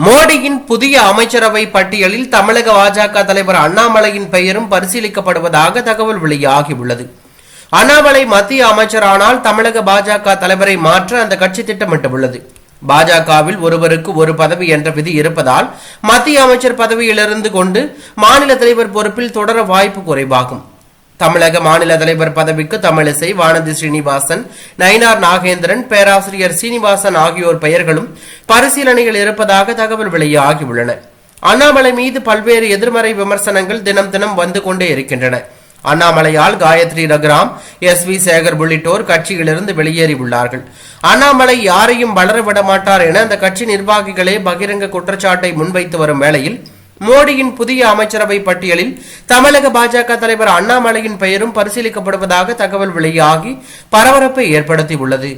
மோடியின் புதிய அமைச்சரவை பட்டியலில் தமிழக பாஜக தலைவர் அண்ணாமலையின் பெயரும் பரிசீலிக்கப்படுவதாக தகவல் வெளியாகியுள்ளது. அண்ணாமலை மத்திய அமைச்சரானால் தமிழக பாஜக தலைவரை மாற்ற அந்த கட்சி திட்டமிட்டுள்ளது. பாஜகவில் ஒருவருக்கு ஒரு பதவி என்ற விதி இருப்பதால் மத்திய அமைச்சர் பதவியிலிருந்து கொண்டு மாநில தலைவர் பொறுப்பில் தொடர வாய்ப்பு குறைவாகும். தமிழக மாநில தலைவர் பதவிக்கு தமிழிசை, வானதி ஸ்ரீனிவாசன், நயினார் நாகேந்திரன், பேராசிரியர் சீனிவாசன் ஆகியோர் பெயர்களும் பரிசீலனையில் இருப்பதாக தகவல் வெளியாகியுள்ளன. அண்ணாமலை மீது பல்வேறு எதிர்மறை விமர்சனங்கள் தினம் தினம் வந்து கொண்டே இருக்கின்றன. அண்ணாமலையால் காயத்ரி ரகுராம், எஸ் வி சேகர் உள்ளிட்டோர் கட்சியிலிருந்து வெளியேறியுள்ளார்கள். அண்ணாமலை யாரையும் வளர விட மாட்டார் என அந்த கட்சி நிர்வாகிகளே பகிரங்க குற்றச்சாட்டை முன்வைத்து வரும் வேளையில் மோடியின் புதிய அமைச்சரவை பட்டியலில் தமிழக பாஜக தலைவர் அண்ணாமலையின் பெயரும் பரிசீலிக்கப்படுவதாக தகவல் வெளியாகி பரபரப்பை ஏற்படுத்தியுள்ளது.